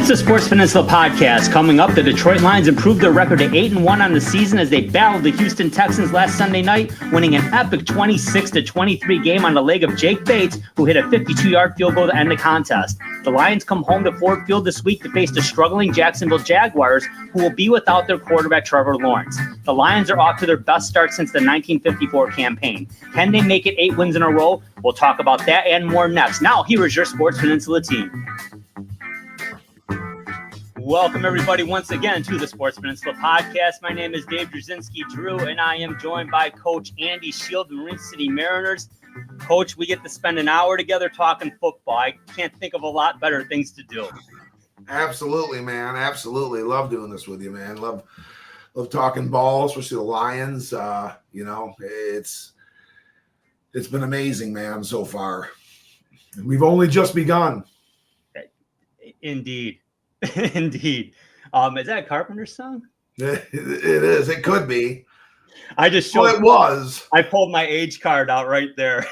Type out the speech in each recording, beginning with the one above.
It's the Sports Peninsula podcast. Coming up, the Detroit Lions improved their record to 8-1 on the season as they battled the Houston Texans last Sunday night, winning an epic 26-23 game on the leg of Jake Bates, who hit a 52-yard field goal to end the contest. The Lions come home to Ford Field this week to face the struggling Jacksonville Jaguars, who will be without their quarterback Trevor Lawrence. The Lions are off to their best start since the 1954 campaign. Can they make it 8 wins in a row? We'll talk about that and more next. Now, here is your Sports Peninsula team. Welcome, everybody, once again to the Sports Peninsula podcast. My name is Dave Drzezinski-Drew, and I am joined by Coach Andy Shield, the Marine City Mariners. Coach, we get to spend an hour together talking football. I can't think of a lot better things to do. Absolutely, man. Absolutely. Love doing this with you, man. Love talking ball, especially the Lions. It's been amazing, man, so far. We've only just begun. Indeed. Indeed. Is that a Carpenter song? It is. It could be. I just showed. Well, it was. I pulled my age card out right there.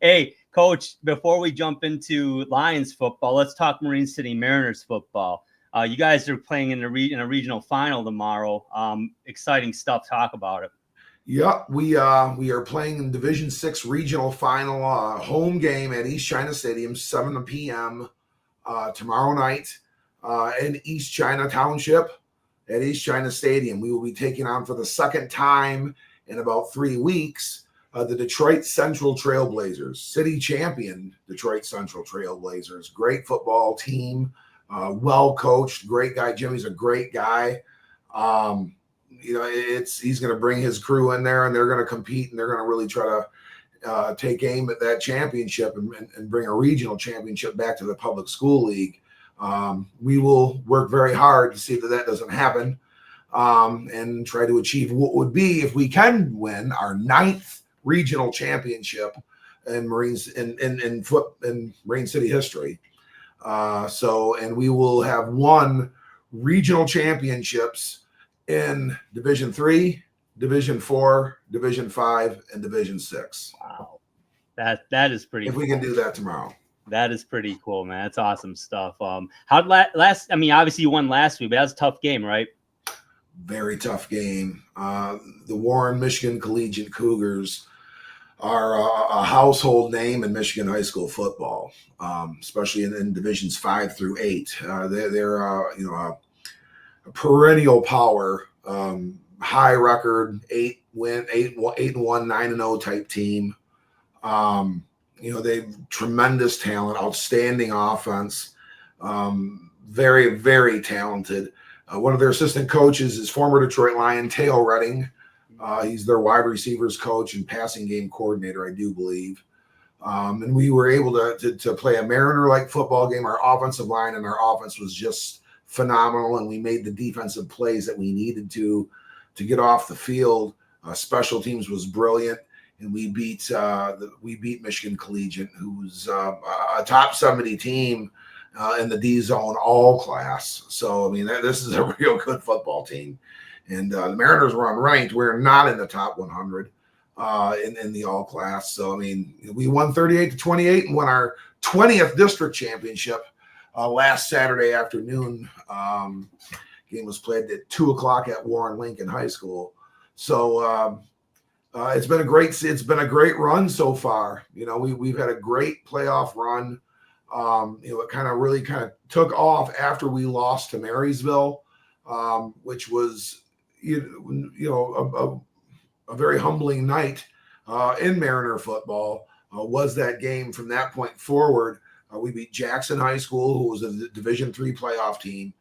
Hey, Coach, before we jump into Lions football, let's talk Marine City Mariners football. You guys are playing in a regional final tomorrow. Exciting stuff. Talk about it. Yeah, we are playing in Division 6 regional final home game at East China Stadium, 7 p.m. Tomorrow night. In East China Township at East China Stadium. We will be taking on for the second time in about 3 weeks the Detroit Central Trailblazers, city champion Detroit Central Trailblazers. Great football team, well coached, great guy. Jimmy's a great guy. He's going to bring his crew in there, and they're going to compete, and they're going to really try to take aim at that championship and bring a regional championship back to the public school league. We will work very hard to see that doesn't happen, and try to achieve what would be, if we can win, our 9th regional championship in Marine City history. And we will have won regional championships in Division 3, Division 4, Division 5, and Division 6. Wow, that is pretty. If we can do that tomorrow. That is pretty cool, man. That's awesome stuff. How'd obviously you won last week, but that was a tough game, right? Very tough game. The Warren, Michigan Collegiate Cougars are a household name in Michigan high school football, especially in divisions 5 through 8. They're a perennial power, high record, 8-1, 9-0 type team. They have tremendous talent, outstanding offense, very, very talented. One of their assistant coaches is former Detroit Lion, Teo Redding. He's their wide receivers coach and passing game coordinator, I do believe. And we were able to play a Mariner-like football game. Our offensive line and our offense was just phenomenal, and we made the defensive plays that we needed to get off the field. Special teams was brilliant. And we beat Michigan Collegiate, who's a top 70 team in the D zone all class. So this is a real good football team. And the Mariners were unranked. We're not in the top 100 in the all class. So we won 38-28 and won our 20th district championship last Saturday afternoon. Game was played at 2:00 at Warren Lincoln High School. So. It's been a great run so far. We've had a great playoff run. It really took off after we lost to Marysville, which was a very humbling night in Mariner football. Was that game from that point forward? We beat Jackson High School, who was a Division 3 playoff team.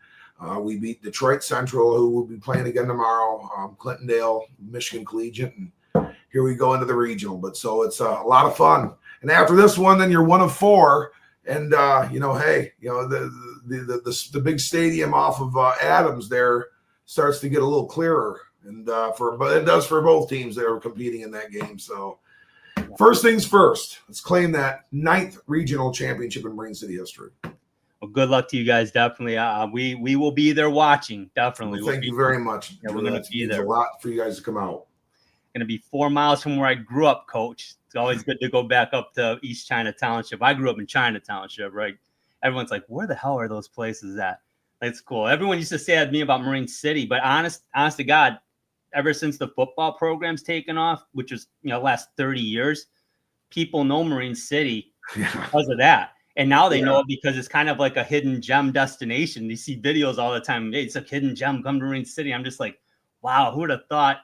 We beat Detroit Central, who will be playing again tomorrow. Clintondale, Michigan Collegiate, and here we go into the regional. But so it's a lot of fun. And after this one, then you're 1 of 4. And the big stadium off of Adams there starts to get a little clearer. But it does for both teams that are competing in that game. So first things first, let's claim that 9th regional championship in Marine City history. Well, good luck to you guys. Definitely. We will be there watching. Definitely. Well, thank you very much. Yeah, we're going to be there. A lot for you guys to come out. Going to be 4 miles from where I grew up, Coach. It's always good to go back up to East China Township. I grew up in China Township, right? everyone's like, where the hell are those places at? That's cool. Everyone used to say that to me about Marine City, but honest to God, ever since the football program's taken off, which was, last 30 years, people know Marine City because of that. And now they know it because it's kind of like a hidden gem destination. You see videos all the time. Hey, it's a hidden gem. Come to Marine City. I'm just like, wow, who would have thought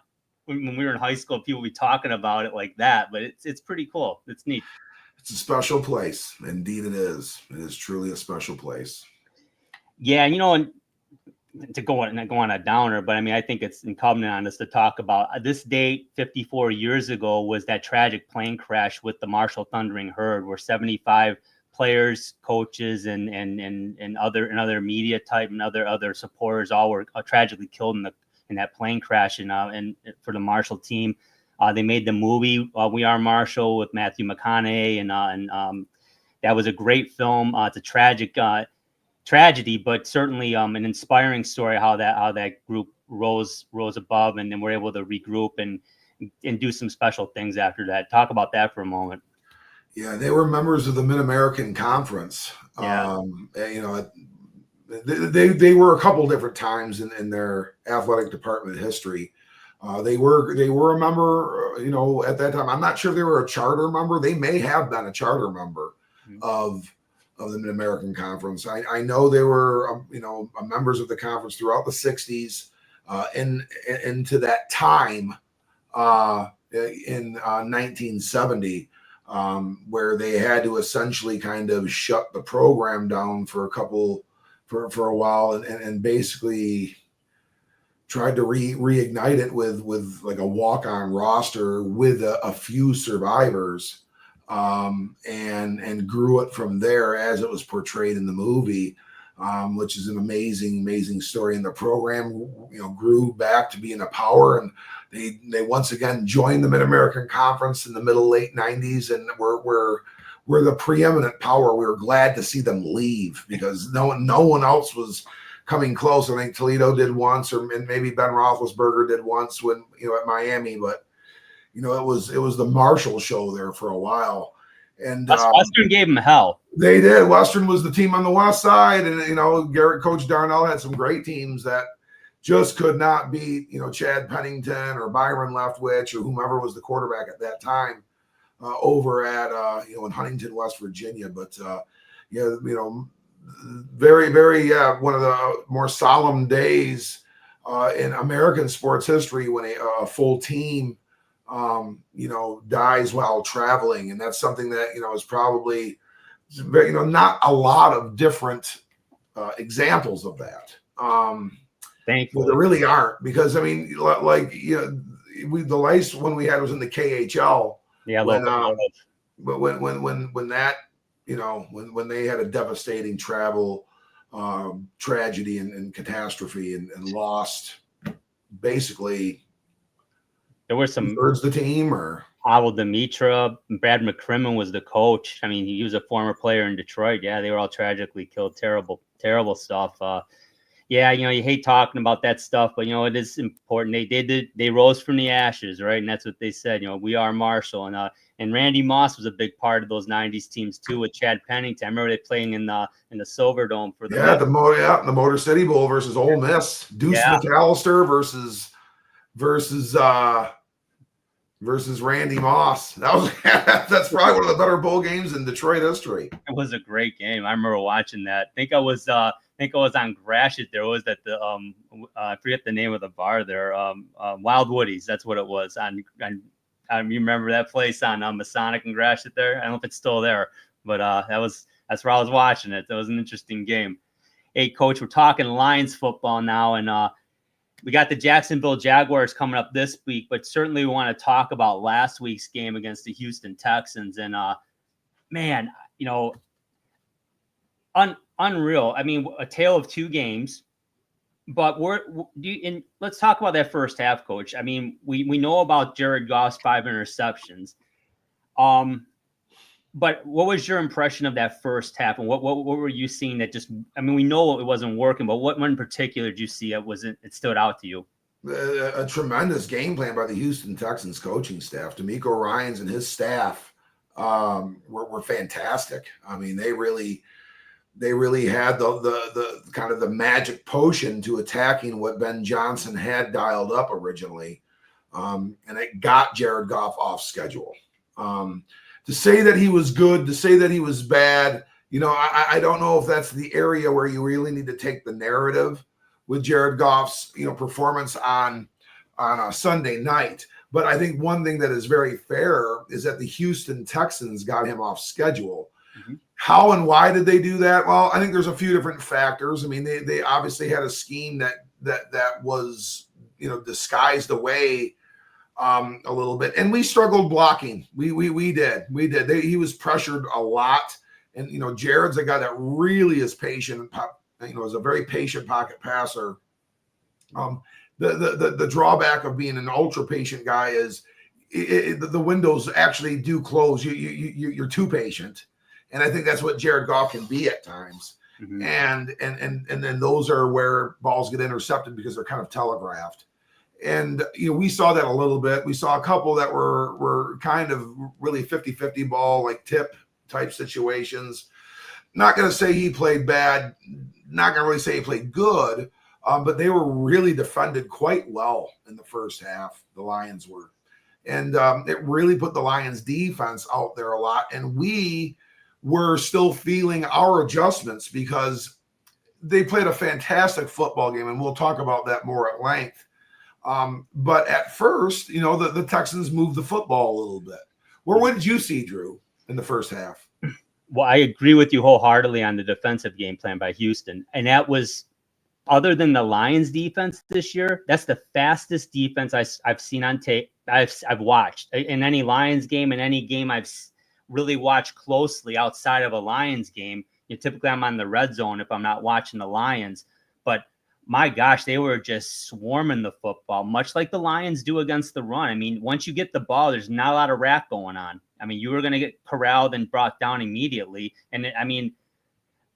when we were in high school, people would be talking about it like that? But it's pretty cool. It's neat. It's a special place. Indeed it is. It is truly a special place. Yeah, and to go on a downer, but I mean, I think it's incumbent on us to talk about this date 54 years ago was that tragic plane crash with the Marshall Thundering Herd, where 75 players, coaches, and other media type and other supporters all were tragically killed in that plane crash. And for the Marshall team, they made the movie We Are Marshall with Matthew McConaughey, and that was a great film. It's a tragic tragedy, but certainly an inspiring story how that group rose above, and then we're able to regroup and do some special things after that. Talk about that for a moment. Yeah, they were members of the Mid-American Conference. Yeah. They were a couple different times in their athletic department history. They were a member, at that time. I'm not sure if they were a charter member. They may have been a charter member of the Mid-American Conference. I know they were, members of the conference throughout the 60s, into that time in 1970, where they had to essentially kind of shut the program down for a while and basically tried to reignite it with like a walk-on roster with a few survivors. And grew it from there as it was portrayed in the movie, which is an amazing story. And the program, grew back to being a power, and they once again joined the Mid-American Conference in the late 90s, and we're the preeminent power. We were glad to see them leave because no one else was coming close. I think Toledo did once, or maybe Ben Roethlisberger did once when at Miami, but. It was the Marshall show there for a while, and Western gave them hell. They did. Western was the team on the west side, and Coach Darnell had some great teams that just could not beat Chad Pennington or Byron Leftwich or whomever was the quarterback at that time over at in Huntington, West Virginia. But very one of the more solemn days in American sports history when a full team dies while traveling. And that's something that, is probably, not a lot of different examples of that. Thankfully. There really aren't, because, I mean, the last one we had was in the KHL. Yeah. When that, when they had a devastating travel tragedy and catastrophe and lost basically. There were some birds the team, or Howell Dimitra, Brad McCrimmon was the coach. I mean, he was a former player in Detroit. Yeah, they were all tragically killed. Terrible stuff. You hate talking about that stuff, but it is important. They rose from the ashes, right? And that's what they said. We are Marshall, and Randy Moss was a big part of those '90s teams too, with Chad Pennington. I remember they playing in the Silver Dome for the Motor City Bowl versus Ole Miss. Deuce McAllister versus Randy Moss. That's probably one of the better bowl games in Detroit history. It was a great game. I remember watching that. I think I was on Gratiot. There was that I forget the name of the bar there. Wild Woodies. That's what it was. You remember that place on Masonic and Gratiot there? I don't know if it's still there, but that's where I was watching it. That was an interesting game. Hey, Coach, we're talking Lions football now, and we got the Jacksonville Jaguars coming up this week, but certainly we want to talk about last week's game against the Houston Texans. And unreal. I mean, a tale of two games. But let's talk about that first half, Coach. I mean, we know about Jared Goff's 5 interceptions. But what was your impression of that first half, and what were you seeing that we know it wasn't working, but what in particular did you see it stood out to you? A tremendous game plan by the Houston Texans coaching staff. D'Amico Ryans and his staff were fantastic. I mean, they really they really had the kind of the magic potion to attacking what Ben Johnson had dialed up originally. And it got Jared Goff off schedule. To say that he was good, to say that he was bad, I don't know if that's the area where you really need to take the narrative with Jared Goff's, performance on a Sunday night. But I think one thing that is very fair is that the Houston Texans got him off schedule. Mm-hmm. How and why did they do that? Well, I think there's a few different factors. I mean, they obviously had a scheme that was, disguised away a little bit, and we struggled blocking. We did. He was pressured a lot, and Jared's a guy that really is patient. Is a very patient pocket passer. The drawback of being an ultra patient guy is the windows actually do close. You're too patient. And I think that's what Jared Goff can be at times. Mm-hmm. And then those are where balls get intercepted because they're kind of telegraphed. And, we saw that a little bit. We saw a couple that were kind of really 50-50 ball, like tip type situations. Not going to say he played bad. Not going to really say he played good. But they were really defended quite well in the first half. The Lions were. And it really put the Lions defense out there a lot. And we were still feeling our adjustments because they played a fantastic football game, and we'll talk about that more at length. But at first, the Texans moved the football a little bit. What did you see, Drew, in the first half? Well, I agree with you wholeheartedly on the defensive game plan by Houston. And that was, other than the Lions defense this year, that's the fastest defense I've seen on tape. I've watched in any Lions game, in any game I've really watched closely outside of a Lions game. Typically I'm on the red zone if I'm not watching the Lions, but my gosh, they were just swarming the football, much like the Lions do against the run. I mean, once you get the ball, there's not a lot of rack going on. I mean, you were going to get corralled and brought down immediately. And I mean,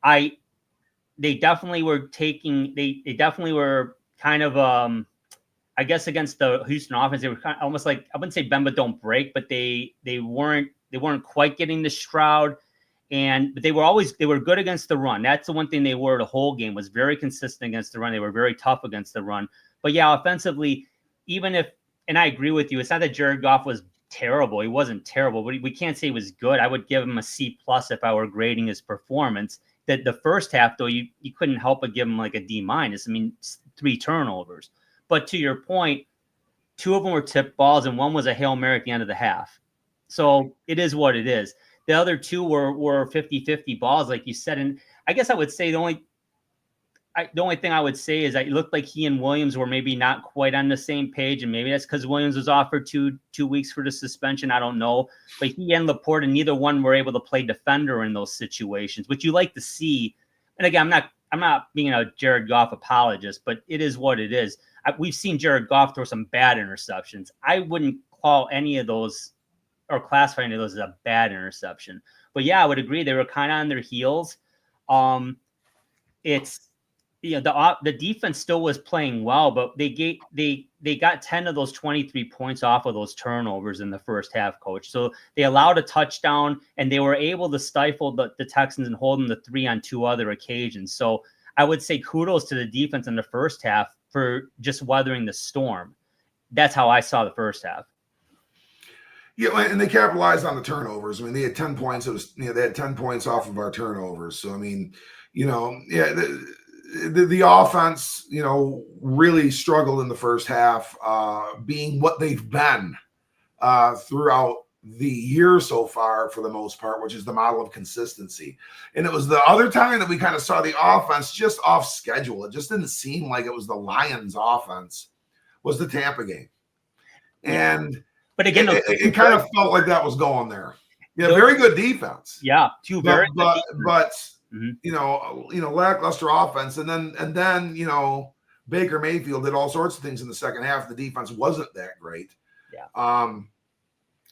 they definitely were they definitely were kind of, I guess against the Houston offense, they were kind of almost like, I wouldn't say bend but don't break, but they weren't quite getting the shroud. But they were good against the run. That's the one thing they were the whole game, was very consistent against the run. They were very tough against the run. But yeah, offensively, and I agree with you, it's not that Jared Goff was terrible. He wasn't terrible, but we can't say he was good. I would give him a C+ if I were grading his performance. That the first half, though, you couldn't help but give him like a D-. I mean, 3 turnovers. But to your point, 2 of them were tipped balls, and one was a Hail Mary at the end of the half. So it is what it is. The other 2 were 50-50 balls, like you said. And I guess I would say the only thing I would say is that it looked like he and Williams were maybe not quite on the same page. And maybe that's because Williams was offered two weeks for the suspension. I don't know. But he and Laporte, and neither one were able to play defender in those situations, which you like to see. And again, I'm not being a Jared Goff apologist, but it is what it is. We've seen Jared Goff throw some bad interceptions. I wouldn't call any of those or classify any of those as a bad interception. But yeah, I would agree. They were kind of on their heels. It's, the defense still was playing well, but they got 10 of those 23 points off of those turnovers in the first half, Coach. So they allowed a touchdown, and they were able to stifle the Texans and hold them to 3 on 2 other occasions. So I would say kudos to the defense in the first half for just weathering the storm. That's how I saw the first half. Yeah, and they capitalized on the turnovers. I mean, they had 10 points. It was, they had 10 points off of our turnovers. So I mean, the offense, really struggled in the first half, being what they've been throughout the year so far for the most part, which is the model of consistency. And it was the other time that we kind of saw the offense just off schedule. It just didn't seem like it was the Lions offense, was the Tampa game. And but again, it kind of felt like that was going there. Yeah, very good defense. Yeah, but lackluster offense, and then Baker Mayfield did all sorts of things in the second half. The defense wasn't that great. Yeah.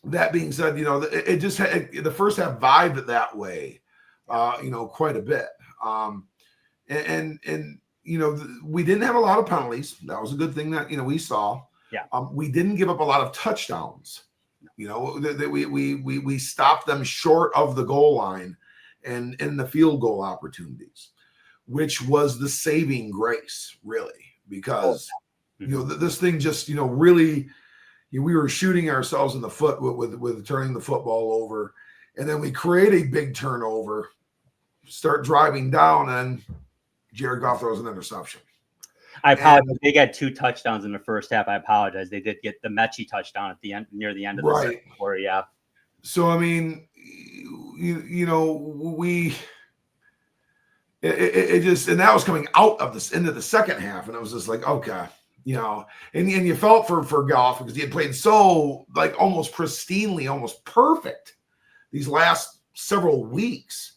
That being said, it just had, the first half vibed that way, quite a bit. We didn't have a lot of penalties. That was a good thing that we saw. Yeah. We didn't give up a lot of touchdowns. We stopped them short of the goal line, and the field goal opportunities, which was the saving grace, really, because this thing just really, we were shooting ourselves in the foot with turning the football over, and then we create a big turnover, start driving down, and Jared Goff throws an interception. I apologize. They got 2 touchdowns in the first half. I apologize. They did get the Mechie touchdown at the end, near the end of the second quarter. Yeah. So I mean, it just, and that was coming out of this into the second half, and it was just like, okay, and you felt for Goff because he had played so almost pristinely, almost perfect these last several weeks,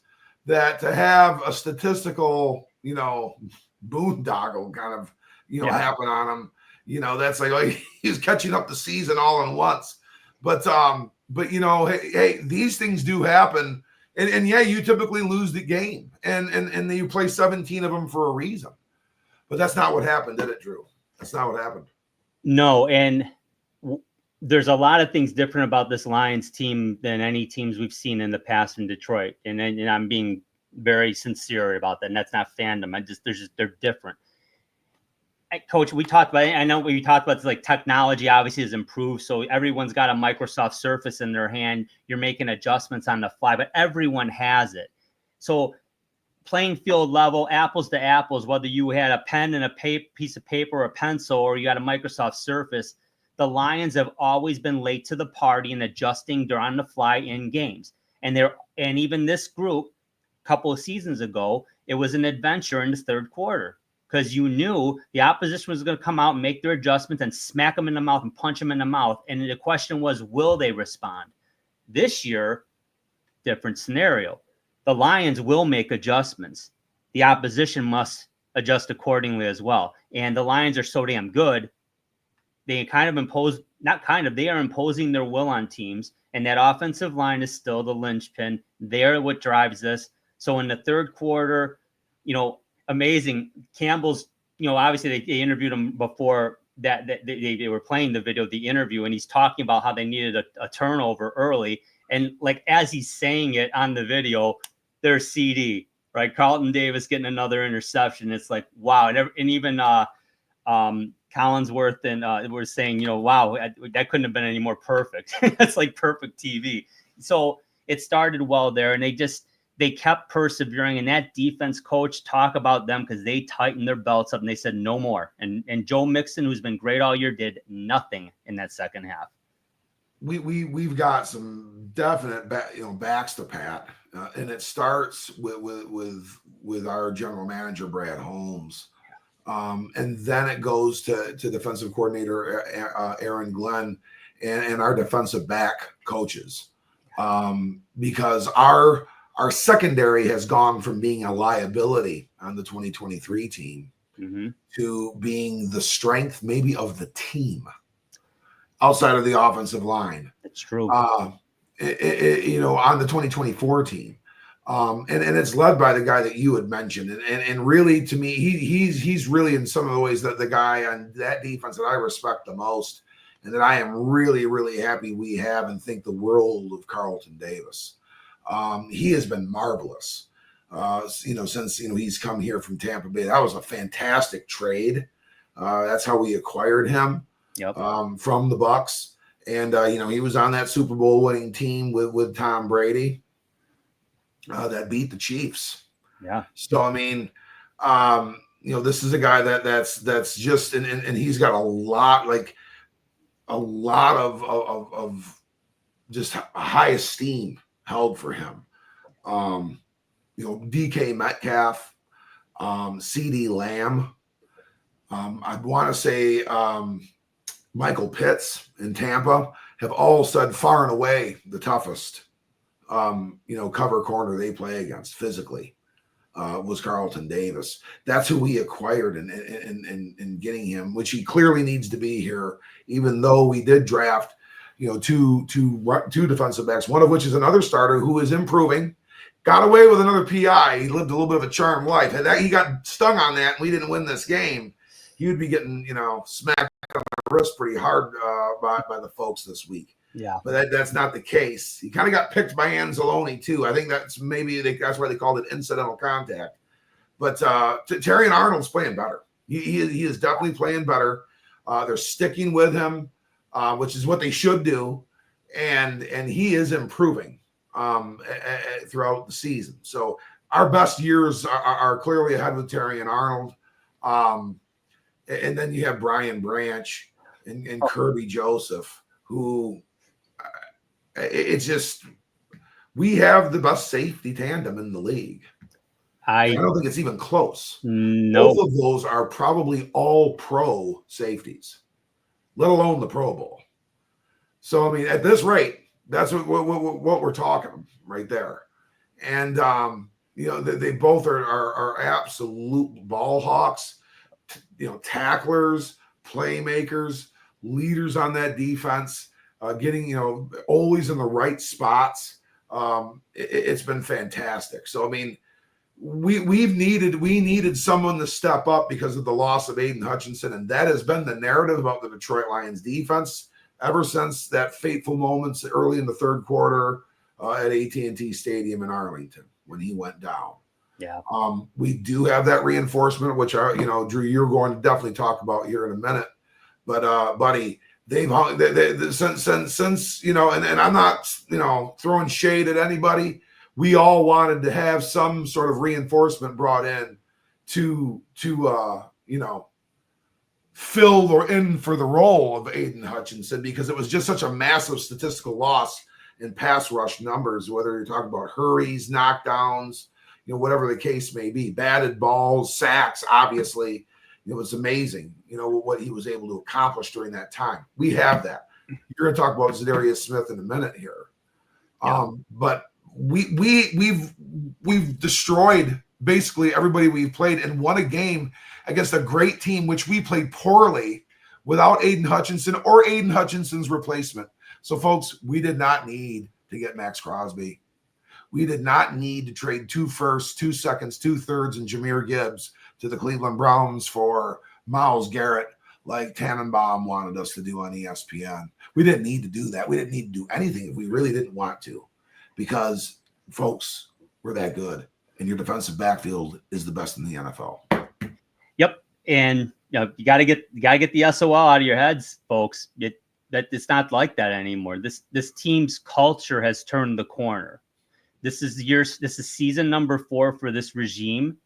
that to have a statistical, boondoggle kind of, happen on him, that's like he's catching up the season all at once. But hey, these things do happen. And yeah, you typically lose the game, and you play 17 of them for a reason. But that's not what happened, did it, Drew? That's not what happened. No, and there's a lot of things different about this Lions team than any teams we've seen in the past in Detroit. And I'm being very sincere about that. And that's not fandom. They're different. Coach, we talked about it. I know we talked about this, technology obviously has improved. So everyone's got a Microsoft Surface in their hand. You're making adjustments on the fly, but everyone has it. So playing field level, apples to apples, whether you had a pen and a piece of paper or a pencil, or you got a Microsoft Surface, the Lions have always been late to the party and adjusting on the fly in games. And even this group, a couple of seasons ago, it was an adventure in the third quarter, because you knew the opposition was going to come out and make their adjustments and smack them in the mouth and punch them in the mouth. And the question was, will they respond? This year, different scenario. The Lions will make adjustments. The opposition must adjust accordingly as well. And the Lions are so damn good. They kind of they are imposing their will on teams. And that offensive line is still the linchpin. They're what drives this. So in the third quarter, amazing. Campbell's, obviously they interviewed him before that they were playing the video of the interview, and he's talking about how they needed a turnover early. And as he's saying it on the video, there's CD, right? Carlton Davis getting another interception. It's like, wow. And even Collinsworth and were saying, wow, that couldn't have been any more perfect. That's like perfect TV. So it started well there, and they kept persevering. And that defense, coach, talk about them, because they tightened their belts up and they said no more. And Joe Mixon, who's been great all year, did nothing in that second half. We've got some definite backs to pat, and it starts with our general manager Brad Holmes, and then it goes to defensive coordinator Aaron Glenn and our defensive back coaches, because our secondary has gone from being a liability on the 2023 team to being the strength maybe of the team outside of the offensive line. That's true. On the 2024 team. And it's led by the guy that you had mentioned. And really, to me, he's really in some of the ways that the guy on that defense that I respect the most, and that I am really, really happy we have and think the world of Carlton Davis. He has been marvelous, since he's come here from Tampa Bay. That was a fantastic trade. That's how we acquired him. Yep. From the Bucks, and he was on that Super Bowl winning team with Tom Brady that beat the Chiefs. Yeah. So I mean, this is a guy that's just and he's got a lot of just high esteem held for him. DK Metcalf, CD Lamb. I'd want to say Michael Pitts in Tampa have all said far and away the toughest, cover corner they play against physically was Carlton Davis. That's who we acquired in getting him, which he clearly needs to be here, even though we did draft, two defensive backs, one of which is another starter who is improving. Got away with another PI. He lived a little bit of a charmed life. Had he got stung on that and we didn't win this game, he would be getting, smacked on the wrist pretty hard by the folks this week. Yeah. But that's not the case. He kind of got picked by Anzalone too. I think that's why they called it incidental contact. But Terry and Arnold's playing better. He is definitely playing better. They're sticking with him, which is what they should do, and he is improving throughout the season. So our best years are clearly ahead with Terry and Arnold, and then you have Brian Branch and Kirby Joseph, who it's just we have the best safety tandem in the league. I don't think it's even close. No. Both of those are probably all pro safeties, let alone the Pro Bowl. So, I mean, at this rate, that's what we're talking right there. And, they both are absolute ball hawks, tacklers, playmakers, leaders on that defense, getting, always in the right spots. It's been fantastic. So, I mean, we needed someone to step up because of the loss of Aiden Hutchinson, and that has been the narrative about the Detroit Lions defense ever since that fateful moments early in the third quarter at AT&T Stadium in Arlington when he went down. Yeah. We do have that reinforcement, which Drew, you're going to definitely talk about here in a minute. But buddy, they've since and I'm not throwing shade at anybody. We all wanted to have some sort of reinforcement brought in to fill or in for the role of Aiden Hutchinson, because it was just such a massive statistical loss in pass rush numbers, whether you're talking about hurries, knockdowns, whatever the case may be, batted balls, sacks, obviously. It was amazing, what he was able to accomplish during that time. We have that. You're going to talk about Zadarius Smith in a minute here. Yeah. But we've destroyed basically everybody we've played and won a game against a great team, which we played poorly without Aiden Hutchinson or Aiden Hutchinson's replacement. So, folks, we did not need to get Max Crosby. We did not need to trade 2 firsts, 2 seconds, 2 thirds, and Jahmyr Gibbs to the Cleveland Browns for Myles Garrett like Tannenbaum wanted us to do on ESPN. We didn't need to do that. We didn't need to do anything if we really didn't want to. Because, folks, we're that good, and your defensive backfield is the best in the NFL. Yep, and you got to get the SOL out of your heads, folks. That it's not like that anymore. This team's culture has turned the corner. This is season number 4 for this regime,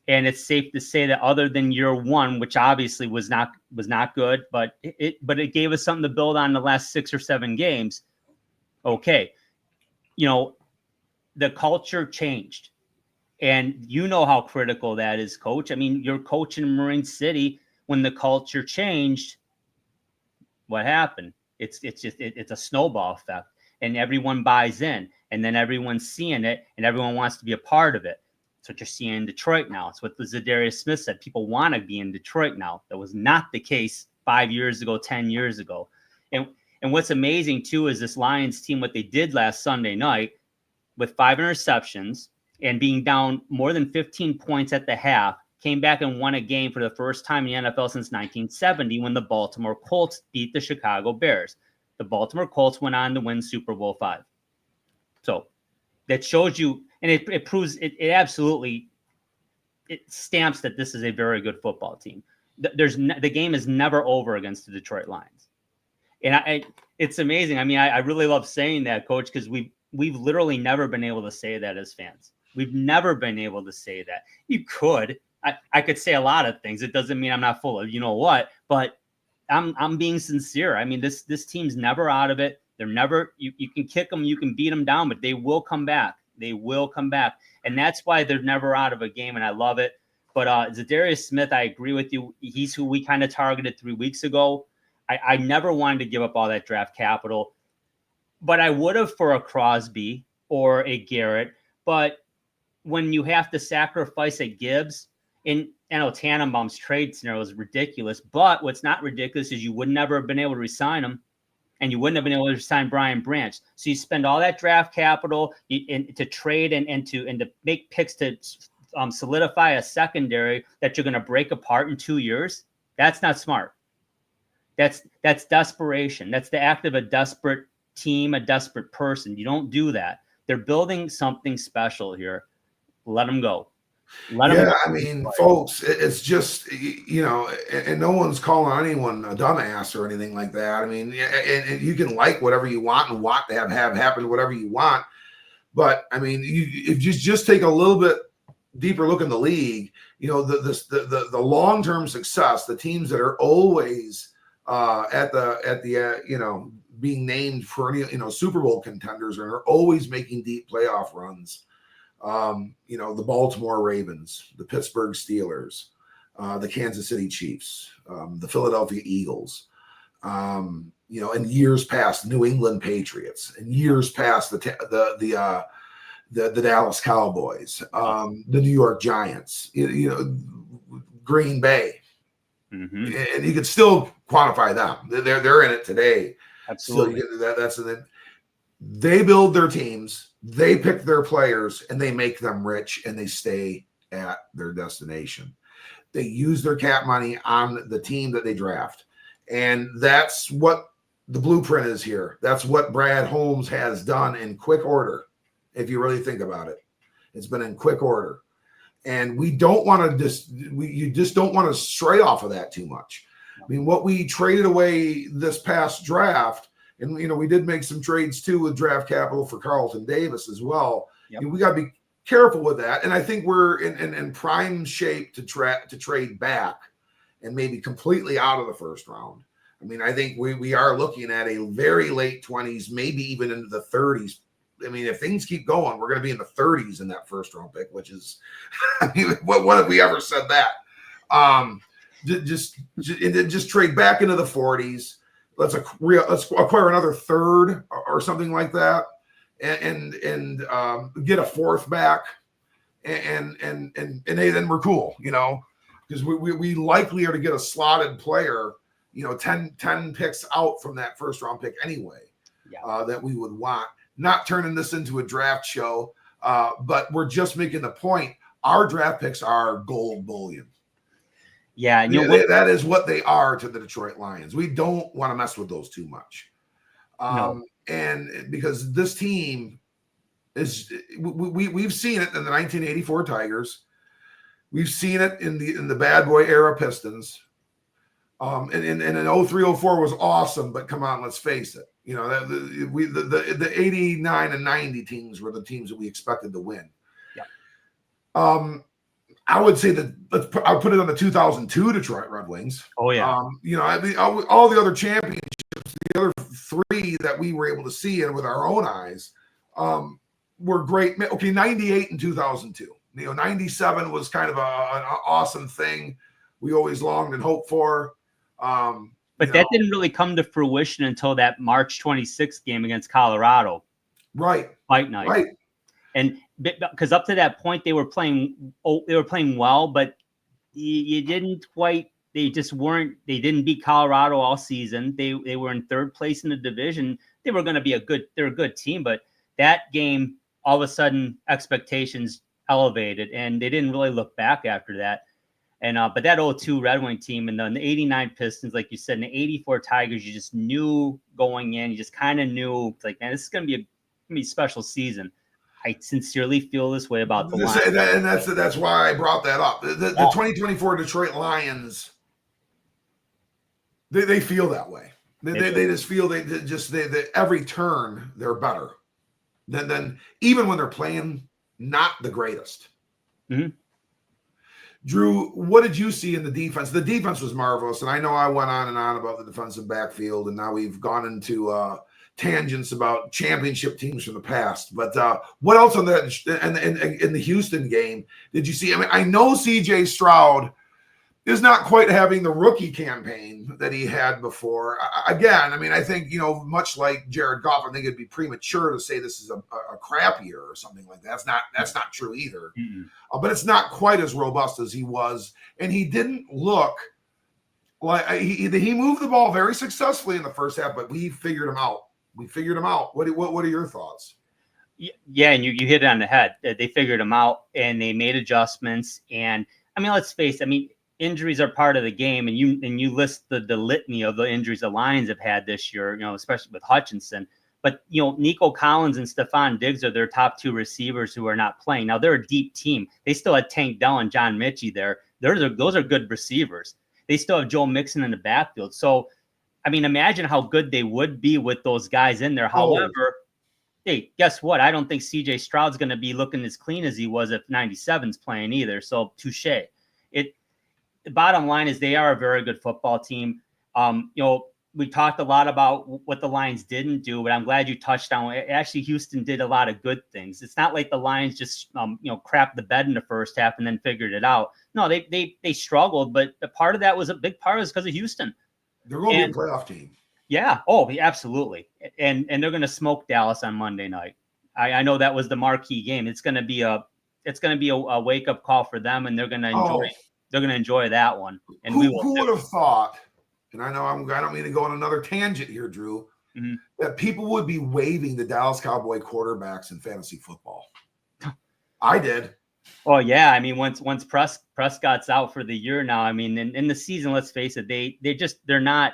and it's safe to say that other than year 1, which obviously was not good, but it gave us something to build on the last 6 or 7 games. Okay. The culture changed, and how critical that is, Coach. I mean, you're coaching Marine City when the culture changed. What happened? It's a snowball effect, and everyone buys in, and then everyone's seeing it, and everyone wants to be a part of it. That's what you're seeing in Detroit now. It's what the Zadarius Smith said. People want to be in Detroit now. That was not the case 5 years ago, 10 years ago. And what's amazing too is this Lions team, what they did last Sunday night, with 5 interceptions and being down more than 15 points at the half, came back and won a game for the first time in the NFL since 1970 when the Baltimore Colts beat the Chicago Bears. The Baltimore Colts went on to win Super Bowl 5. So that shows you, and it proves, it absolutely, it stamps that this is a very good football team. The game is never over against the Detroit Lions. And it's amazing. I mean, I really love saying that, Coach, because we've literally never been able to say that as fans. We've never been able to say that. You could. I could say a lot of things. It doesn't mean I'm not full of what, but I'm being sincere. I mean, this team's never out of it. They're never, you can kick them, you can beat them down, but they will come back. They will come back. And that's why they're never out of a game, and I love it. But Zadarius Smith, I agree with you. He's who we kind of targeted 3 weeks ago. I never wanted to give up all that draft capital, but I would have for a Crosby or a Garrett. But when you have to sacrifice a Gibbs, and I know Tannenbaum's trade scenario is ridiculous, but what's not ridiculous is you would never have been able to resign him, and you wouldn't have been able to resign Brian Branch. So you spend all that draft capital to trade and to make picks to solidify a secondary that you're going to break apart in 2 years. That's not smart. That's desperation. That's the act of a desperate team, a desperate person. You don't do that. They're building something special here. Let them go. I mean, folks, it's just, and no one's calling anyone a dumbass or anything like that. I mean, and you can like whatever you want and want to have happen, whatever you want. But I mean, if you just take a little bit deeper look in the league, the long-term success, the teams that are always being named for Super Bowl contenders and are always making deep playoff runs. The Baltimore Ravens, the Pittsburgh Steelers, the Kansas City Chiefs, the Philadelphia Eagles, in years past, New England Patriots, in years past, the Dallas Cowboys, the New York Giants, Green Bay, and you could still quantify them. They're in it today. Absolutely. So they build their teams, they pick their players, and they make them rich, and they stay at their destination. They use their cap money on the team that they draft. And that's what the blueprint is here. That's what Brad Holmes has done in quick order, if you really think about it. It's been in quick order. And we don't want to you just don't want to stray off of that too much. I mean, what we traded away this past draft, and we did make some trades too with draft capital for Carlton Davis as well. Yep. We got to be careful with that. And I think we're in prime shape to trade back and maybe completely out of the first round. I mean, I think we are looking at a very late 20s, maybe even into the 30s. I mean, if things keep going, we're going to be in the 30s in that first round pick, which is, I mean, what have we ever said that? Just trade back into the 40s. Let's acquire another third or something like that, and get a fourth back, and then we're cool, because we likely are to get a slotted player, 10 picks out from that first round pick anyway, that we would want. Not turning this into a draft show, but we're just making the point. Our draft picks are gold bullion. Yeah, that is what they are to the Detroit Lions. We don't want to mess with those too much. No. And because this team is, we've seen it in the 1984 Tigers. We've seen it in the bad boy era Pistons. And in 03-04 was awesome, but come on, let's face it. The 89 and 90 teams were the teams that we expected to win. Yeah. I would say that I'll put it on the 2002 Detroit Red Wings. Oh yeah. All the other championships, the other three that we were able to see and with our own eyes, were great. Okay, 98 and 2002. 97 was kind of an awesome thing we always longed and hoped for. But that didn't really come to fruition until that March 26th game against Colorado. Right. Fight night. Right. And because up to that point they were playing well, but you didn't quite. They didn't beat Colorado all season. They were in third place in the division. They were going to be they're a good team, but that game, all of a sudden expectations elevated, and they didn't really look back after that. And but that 02 Red Wing team and then the 89 Pistons, like you said, and the 84 Tigers, you just knew going in. You just kind of knew, like, man, this is going to be a special season. I sincerely feel this way about the Lions. And that's why I brought that up. The 2024 Detroit Lions, they feel that way. They just feel they every turn they're better than even when they're playing not the greatest. Mm-hmm. Drew, what did you see in the defense? The defense was marvelous, and I know I went on and on about the defensive backfield, and now we've gone into tangents about championship teams from the past. But what else on that in the Houston game did you see? I mean, I know C.J. Stroud is not quite having the rookie campaign that he had before. Again, I mean, I think, much like Jared Goff, I think it'd be premature to say this is a crap year or something like that. That's not true either. Mm-hmm. But it's not quite as robust as he was. And he didn't look like he moved the ball very successfully in the first half, but we figured him out. What are your thoughts? Yeah, and you hit it on the head. They figured him out, and they made adjustments. And, I mean, let's face it. I mean, injuries are part of the game, and you list the litany of the injuries the Lions have had this year, especially with Hutchinson. But, Nico Collins and Stephon Diggs are their top 2 receivers who are not playing. Now, they're a deep team. They still had Tank Dell and John Mitchie there. Those are good receivers. They still have Joe Mixon in the backfield. So, I mean, imagine how good they would be with those guys in there. However, hey, guess what? I don't think C.J. Stroud's going to be looking as clean as he was if 97's playing either. So, touche. The bottom line is they are a very good football team. We talked a lot about what the Lions didn't do, but I'm glad you touched on it. Actually, Houston did a lot of good things. It's not like the Lions just, crapped the bed in the first half and then figured it out. No, they struggled, but a part of that was a big part was because of Houston. They're going to be a playoff team. Yeah. Oh, absolutely. And they're going to smoke Dallas on Monday night. I know that was the marquee game. It's going to be a wake up call for them, and they're going to enjoy. They're going to enjoy that one. And who would have thought? And I know I don't mean to go on another tangent here, Drew, that people would be waiving the Dallas Cowboy quarterbacks in fantasy football. I did. Oh yeah, I mean once Prescott's out for the year now. I mean in the season, let's face it, they're not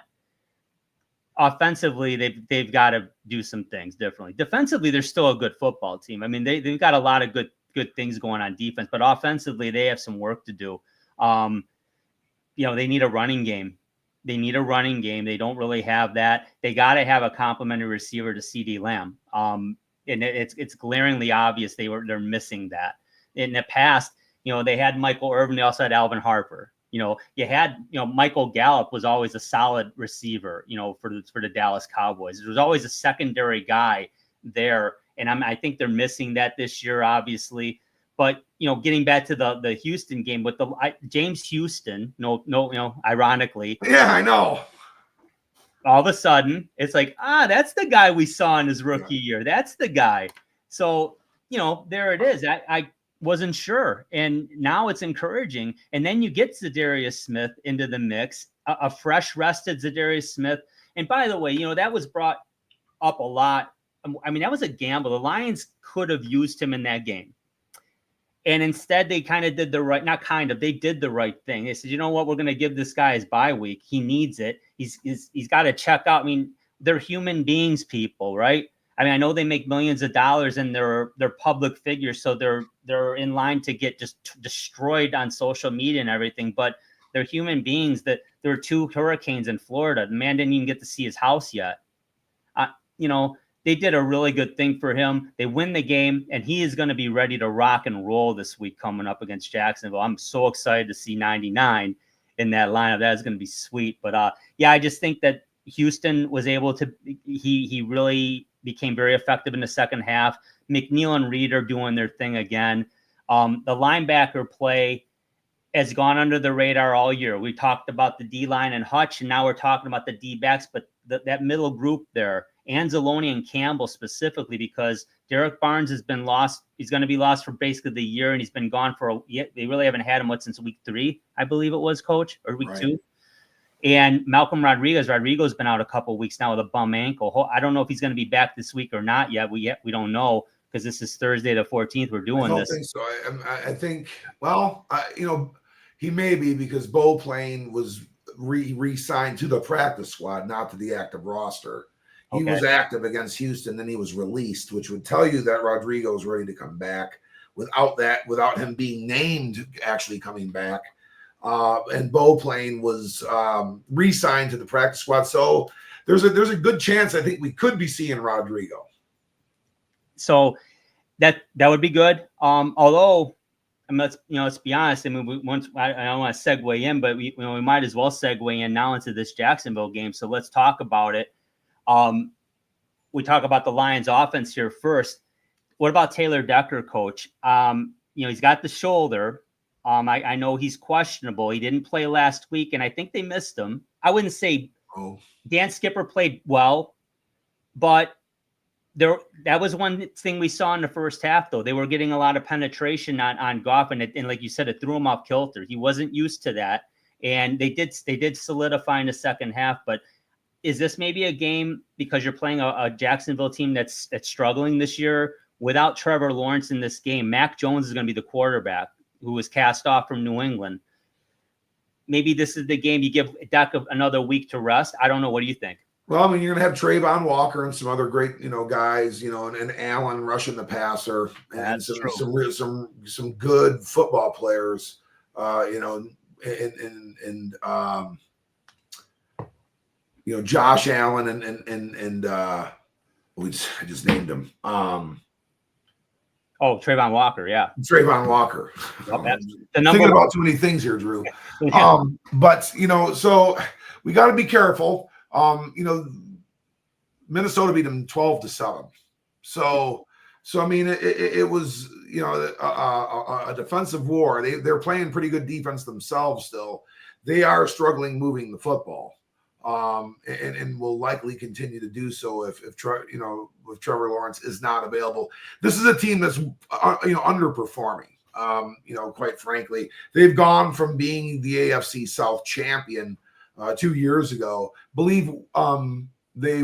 offensively. They've got to do some things differently. Defensively, they're still a good football team. I mean they've got a lot of good things going on defense, but offensively they have some work to do. They need a running game. They don't really have that. They got to have a complimentary receiver to CeeDee Lamb. And it's glaringly obvious they're missing that. In the past, they had Michael Irvin. They also had Alvin Harper. You had, Michael Gallup was always a solid receiver, for the Dallas Cowboys. There was always a secondary guy there. And I think they're missing that this year, obviously. But, getting back to the Houston game with James Houston, ironically. Yeah, I know. All of a sudden, it's like, that's the guy we saw in his rookie year. That's the guy. So, there it is. I wasn't sure. And now it's encouraging. And then you get Zadarius Smith into the mix, a fresh rested Zadarius Smith. And by the way, that was brought up a lot. I mean, that was a gamble. The Lions could have used him in that game. And instead, they kind of did they did the right thing. They said, you know what, we're going to give this guy his bye week. He needs it. He's got to check out. I mean, they're human beings, people, right? I mean, I know they make millions of dollars and they're public figures, so they're in line to get just destroyed on social media and everything. But they're human beings. That there were 2 hurricanes in Florida. The man didn't even get to see his house yet. They did a really good thing for him. They win the game, and he is going to be ready to rock and roll this week coming up against Jacksonville. I'm so excited to see 99 in that lineup. That is going to be sweet. But, I just think that Houston was able to – he really became very effective in the second half. McNeil and Reed are doing their thing again. The linebacker play has gone under the radar all year. We talked about the D-line and Hutch, and now we're talking about the D-backs, but that middle group there – Anzalone and Campbell specifically, because Derek Barnes has been lost. He's going to be lost for basically the year, and he's been gone they really haven't had him since week 3, I believe it was, Coach, or week 2. And Malcolm Rodrigo's been out a couple of weeks now with a bum ankle. I don't know if he's going to be back this week or not yet. We don't know because this is Thursday the 14th. We're doing this. I don't think so. I think, he may be because Bo Plain was re-signed to the practice squad, not to the active roster. He was active against Houston, then he was released, which would tell you that Rodrigo is ready to come back without him being named actually coming back. And Bo Plain was re-signed to the practice squad. So there's a good chance I think we could be seeing Rodrigo. So that would be good. Although, let's be honest. I mean, I don't want to segue in, but we might as well segue in now into this Jacksonville game. So let's talk about it. We talk about the Lions offense here first. What about Taylor Decker, Coach? He's got the shoulder. I know he's questionable. He didn't play last week, and I think they missed him. I wouldn't say Dan Skipper played well, but that was one thing we saw in the first half, though. They were getting a lot of penetration on Goff, and like you said, it threw him off kilter. He wasn't used to that, and they did solidify in the second half, but is this maybe a game because you're playing a Jacksonville team that's struggling this year without Trevor Lawrence in this game? Mac Jones is going to be the quarterback who was cast off from New England. Maybe this is the game you give Dak another week to rest. I don't know. What do you think? Well, I mean, you're going to have Trayvon Walker and some other great, guys, and Allen rushing the passer, and That's true. some good football players, and Josh Allen and I just named him. Trayvon Walker, yeah. Trayvon Walker. Well, that's the Thinking about too many things here, Drew. But so we got to be careful. Minnesota beat them 12-7. So I mean, it was a defensive war. They're playing pretty good defense themselves still. They are struggling moving the football, and will likely continue to do so if Trevor Lawrence is not available. This is a team that's underperforming. Quite frankly, they've gone from being the AFC South champion 2 years ago. Believe they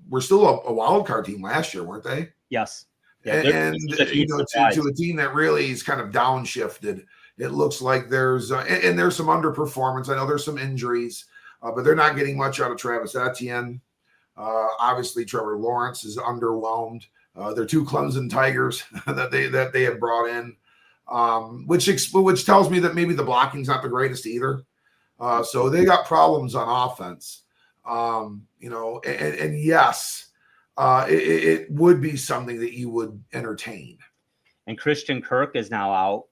were still a wild card team last year, weren't they? Yes. Yeah, and to a team that really is kind of downshifted. It looks like there's some underperformance. I know there's some injuries, but they're not getting much out of Travis Etienne. Obviously, Trevor Lawrence is underwhelmed. They're 2 Clemson Tigers that they have brought in, which tells me that maybe the blocking's not the greatest either. So they got problems on offense. And yes, it would be something that you would entertain. And Christian Kirk is now out.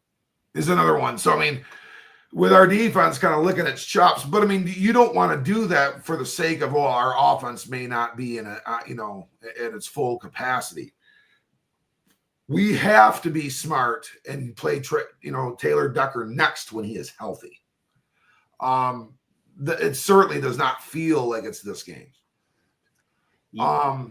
Is another one. So, I mean, with our defense kind of licking its chops, but I mean, you don't want to do that for the sake of, our offense may not be at its full capacity. We have to be smart and play, Taylor Decker next when he is healthy. It certainly does not feel like it's this game. Yeah.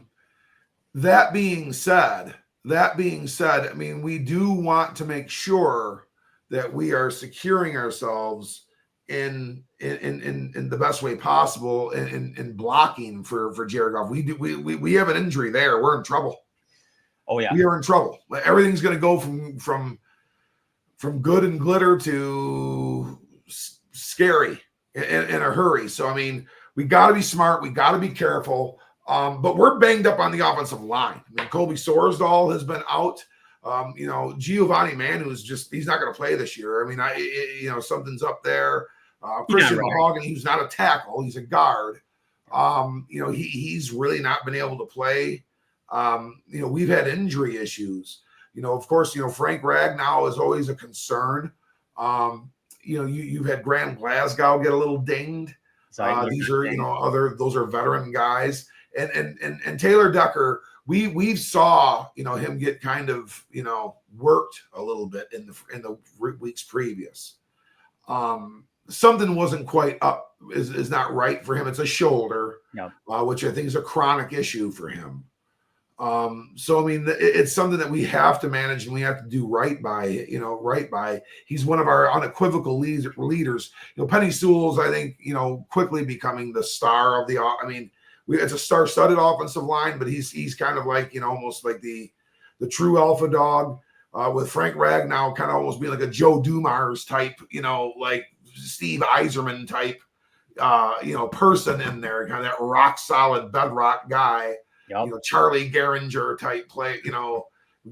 That being said, I mean, we do want to make sure that we are securing ourselves in the best way possible in blocking for Jared Goff. We have an injury there. We're in trouble. Oh yeah, we are in trouble. Everything's going to go from good and glitter to scary in a hurry. So I mean, we got to be smart. We got to be careful. But we're banged up on the offensive line. I mean, Kobe Sorsdahl has been out. Giovanni Manu's he's not going to play this year. I mean, something's up there. Christian Mahogany, who's not a tackle, he's a guard. He's really not been able to play. We've had injury issues. Of course, Frank Ragnow is always a concern. You've had Graham Glasgow get a little dinged. These are those are veteran guys. And Taylor Decker, we saw him get kind of worked a little bit in the weeks previous. Something wasn't quite up, is not right for him. It's a shoulder, which I think is a chronic issue for him. So I mean, it's something that we have to manage and we have to do right by. He's one of our unequivocal leaders. Penny Sewell's, I think, quickly becoming the star of the. I mean, it's a star-studded offensive line, but he's kind of like almost like the true alpha dog. With Frank Ragnow kind of almost being like a Joe Dumars type, like Steve Eiserman type, person in there, kind of that rock solid bedrock guy. Yep. Charlie Gehringer type play,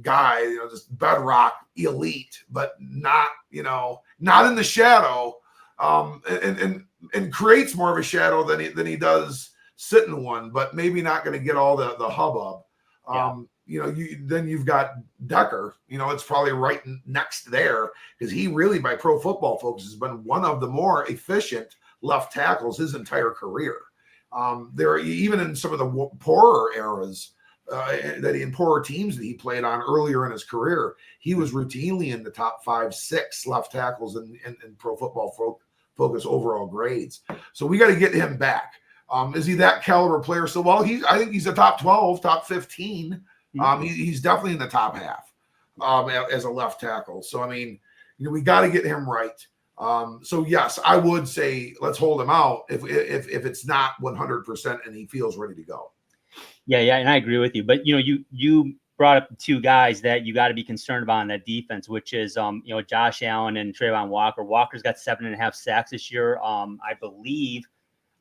guy, just bedrock elite, but not in the shadow, and creates more of a shadow than he does sit in one, but maybe not going to get all the hubbub. Then you've got Decker, it's probably right next there because he really, by Pro Football Focus, has been one of the more efficient left tackles his entire career. There, even in some of the poorer eras, poorer teams that he played on earlier in his career, he was routinely in the top 5-6 left tackles in Pro Football Focus overall grades. So we got to get him back. Is he that caliber player? So, I think he's a top 12, top 15. He's definitely in the top half as a left tackle. So, I mean, we got to get him right. So yes, I would say let's hold him out if it's not 100% and he feels ready to go. Yeah, and I agree with you. But you brought up the 2 guys that you got to be concerned about in that defense, which is Josh Allen and Trayvon Walker. Walker's got 7.5 sacks this year. I believe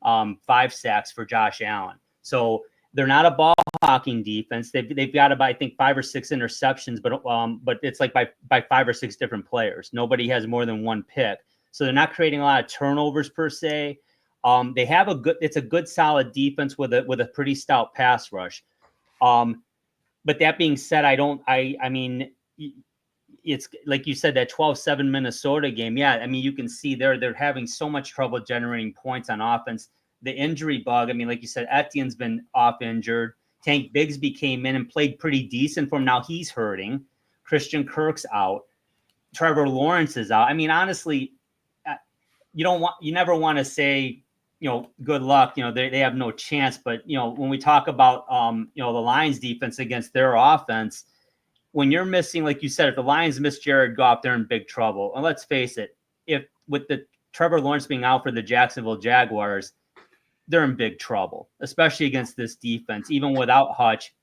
5 sacks for Josh Allen. So they're not a ball hawking defense. They've got about, I think, 5 or 6 interceptions, but it's like by 5 or 6 different players. Nobody has more than one pick. So they're not creating a lot of turnovers per se. They have it's a good solid defense with a pretty stout pass rush. But that being said, I mean, it's like you said, that 12-7 Minnesota game. Yeah, I mean, you can see they're having so much trouble generating points on offense. The injury bug, I mean, like you said, Etienne's been off injured. Tank Bigsby came in and played pretty decent for him. Now he's hurting. Christian Kirk's out. Trevor Lawrence is out. I mean, honestly, you never want to say, good luck. They have no chance. But when we talk about the Lions defense against their offense, when you're missing, like you said, if the Lions miss Jared Goff, they're in big trouble. And let's face it, if with the Trevor Lawrence being out for the Jacksonville Jaguars, they're in big trouble, especially against this defense. Even without Hutch,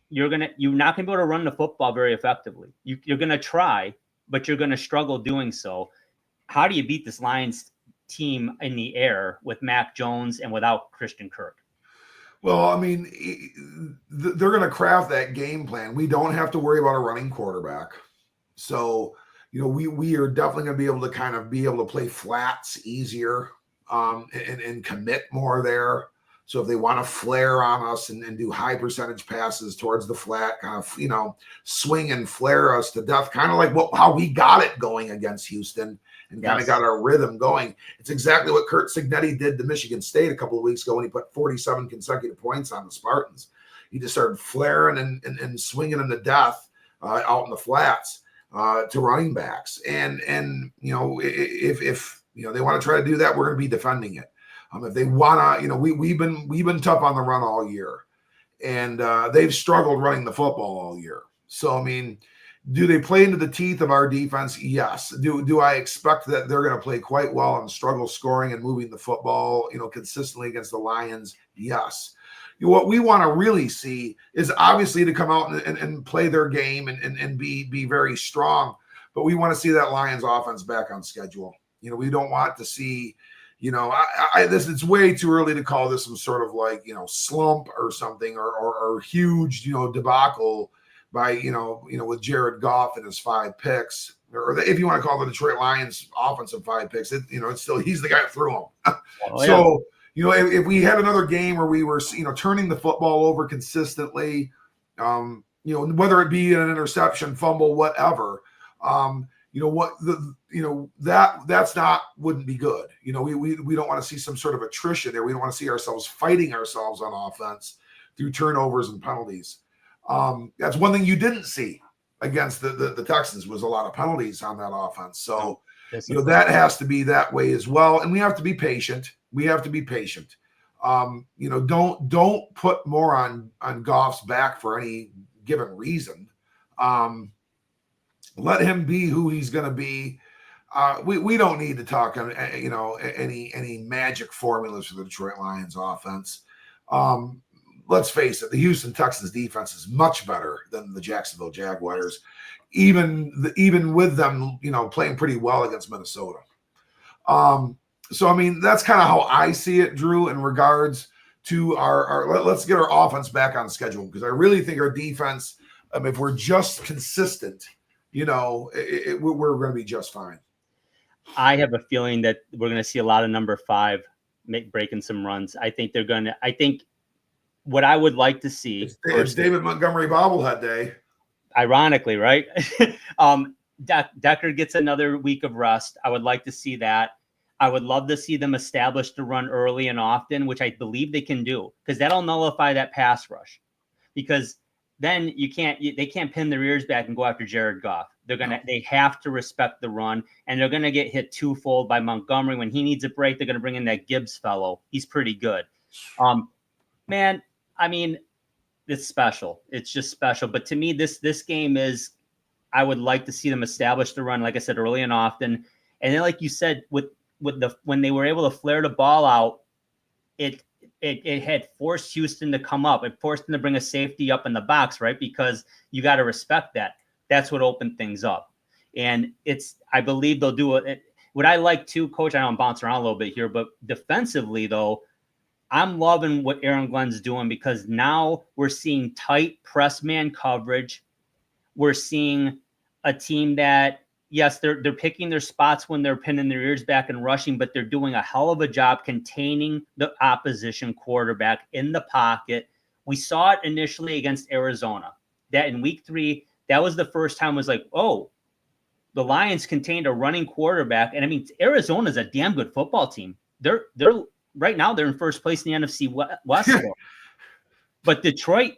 you're not gonna be able to run the football very effectively. You're gonna try, but you're gonna struggle doing so. How do you beat this Lions team in the air with Mac Jones and without Christian Kirk? Well, I mean, they're going to craft that game plan. We don't have to worry about a running quarterback. So, we are definitely going to be able to play flats easier and commit more there. So if they want to flare on us and do high percentage passes towards the flat, kind of, swing and flare us to death, kind of like how we got it going against Houston and kind of got our rhythm going. It's exactly what Curt Cignetti did to Michigan State a couple of weeks ago when he put 47 consecutive points on the Spartans. He just started flaring and swinging them to death out in the flats to running backs. And if they want to try to do that, we're going to be defending it. If they want to, we've been tough on the run all year, and they've struggled running the football all year. So, I mean, do they play into the teeth of our defense? Yes. Do I expect that they're going to play quite well and struggle scoring and moving the football, consistently against the Lions? Yes. What we want to really see is obviously to come out and play their game and be very strong, but we want to see that Lions offense back on schedule. We don't want to see. It's way too early to call this some sort of like, slump or something or huge, debacle by, with Jared Goff and his 5 picks, or if you want to call the Detroit Lions offensive 5 picks, it's still, he's the guy that threw them. So, if we had another game where we were, turning the football over consistently, whether it be an interception, fumble, whatever, wouldn't be good. We don't want to see some sort of attrition there. We don't want to see ourselves fighting ourselves on offense through turnovers and penalties. That's one thing you didn't see against the Texans was a lot of penalties on that offense. So, that has to be that way as well. And we have to be patient. Don't put more on Goff's back for any given reason. Let him be who he's going to be. We don't need to talk on any magic formulas for the Detroit Lions offense. Let's face it, the Houston Texans defense is much better than the Jacksonville Jaguars, even with them playing pretty well against Minnesota. So I mean that's kind of how I see it, Drew, in regards to our let's get our offense back on schedule, because I really think our defense, if we're just consistent, we're going to be just fine. I have a feeling that we're going to see a lot of number 5 breaking some runs. I think what I would like to see it's David Montgomery bobblehead day. Ironically, right? Decker gets another week of rest. I would like to see that. I would love to see them establish the run early and often, which I believe they can do, because that'll nullify that pass rush. Because then they can't pin their ears back and go after Jared Goff. They have to respect the run, and they're gonna get hit twofold by Montgomery. When he needs a break, they're gonna bring in that Gibbs fellow. He's pretty good. Man, I mean, it's special. It's just special. But to me, this game is, I would like to see them establish the run, like I said, early and often. And then, like you said, when they were able to flare the ball out, it had forced Houston to come up. It forced them to bring a safety up in the box, right? Because you got to respect that. That's what opened things up. And I believe they'll do it. What I like too, Coach, I know I'm bouncing around a little bit here, but defensively though, I'm loving what Aaron Glenn's doing because now we're seeing tight press man coverage. We're seeing a team that, yes, they're picking their spots when they're pinning their ears back and rushing, but they're doing a hell of a job containing the opposition quarterback in the pocket. We saw it initially against Arizona. That in week 3, that was the first time it was like, oh, the Lions contained a running quarterback. And I mean, Arizona's a damn good football team. They're right now they're in first place in the NFC West. But Detroit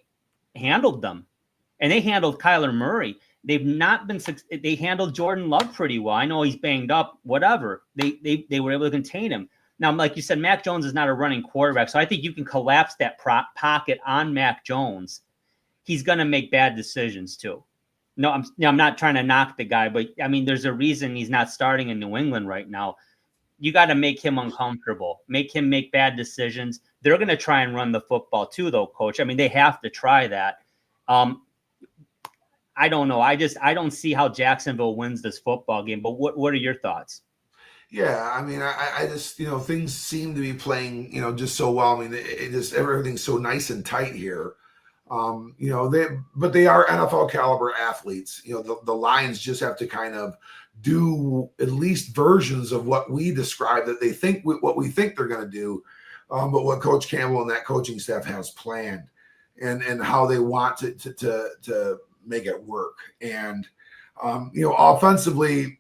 handled them, and they handled Kyler Murray. They've not been. They handled Jordan Love pretty well. I know he's banged up, whatever. They were able to contain him. Now, like you said, Mac Jones is not a running quarterback, so I think you can collapse that pocket on Mac Jones. He's going to make bad decisions too. No, I'm not trying to knock the guy, but I mean, there's a reason he's not starting in New England right now. You got to make him uncomfortable, make him make bad decisions. They're going to try and run the football too, though, Coach. I mean, they have to try that. I don't know. I don't see how Jacksonville wins this football game. But what are your thoughts? Yeah, I mean, I just, things seem to be playing, just so well. I mean, it just everything's so nice and tight here. But they are NFL caliber athletes. The Lions just have to kind of do at least versions of what we describe that they think what we think they're going to do, but what Coach Campbell and that coaching staff has planned, and how they want to make it work. And offensively,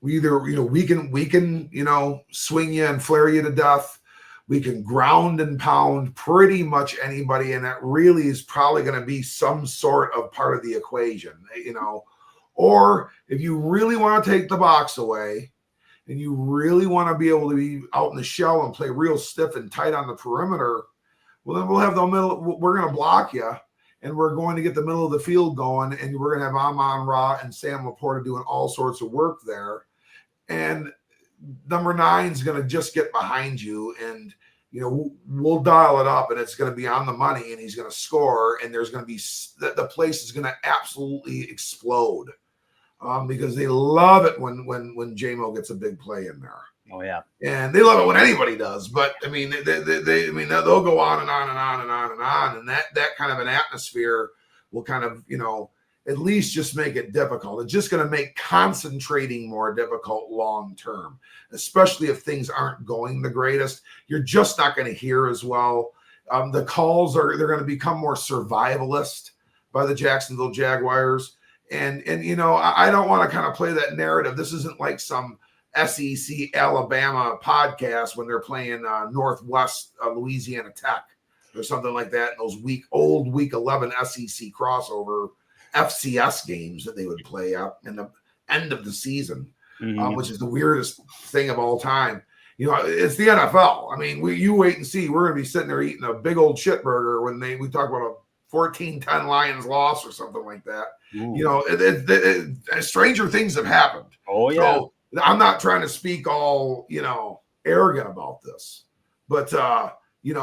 we can swing you and flare you to death. We can ground and pound pretty much anybody, and that really is probably going to be some sort of part of the equation, Or if you really want to take the box away and you really want to be able to be out in the shell and play real stiff and tight on the perimeter, well, then we'll have the middle. We're going to block you, and we're going to get the middle of the field going, and we're going to have Amon-Ra and Sam Laporta doing all sorts of work there. And number 9 is going to just get behind you, and we'll dial it up, and it's going to be on the money, and he's going to score, and there's going to be the place is going to absolutely explode, because they love it when J-Mo gets a big play in there. Oh yeah, and they love it when anybody does. But I mean, they'll go on and on and on and on and on, and that kind of an atmosphere will kind of at least just make it difficult. It's just going to make concentrating more difficult long term, especially if things aren't going the greatest. You're just not going to hear as well. The calls they're going to become more survivalist by the Jacksonville Jaguars. And I don't want to kind of play that narrative. This isn't like some SEC Alabama podcast when they're playing Northwest Louisiana Tech or something like that. Those week 11 SEC crossover FCS games that they would play up in the end of the season, which is the weirdest thing of all time. It's the NFL. I mean, you wait and see. We're going to be sitting there eating a big old shit burger when we talk about a 14-10 Lions loss or something like that. Stranger things have happened. Oh yeah. So I'm not trying to speak all arrogant about this, but we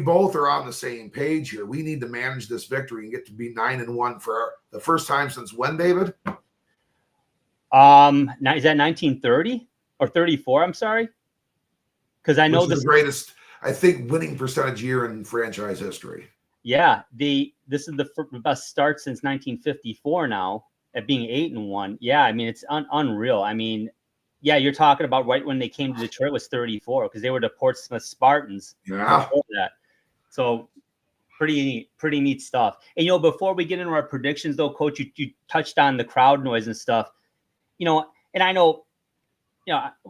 both are on the same page here. We need to manage this victory and get to be 9-1 for the first time since when, David? Is that 1930 or 34? I'm sorry, because I know this is the greatest, I think, winning percentage year in franchise history. Yeah, this is the best start since 1954 now at being 8-1. Yeah, I mean, it's unreal. I mean, yeah, you're talking about right when they came to Detroit was 34 because they were the Portsmouth Spartans. Yeah. That. So pretty neat stuff. And, before we get into our predictions, though, Coach, you touched on the crowd noise and stuff. And I know,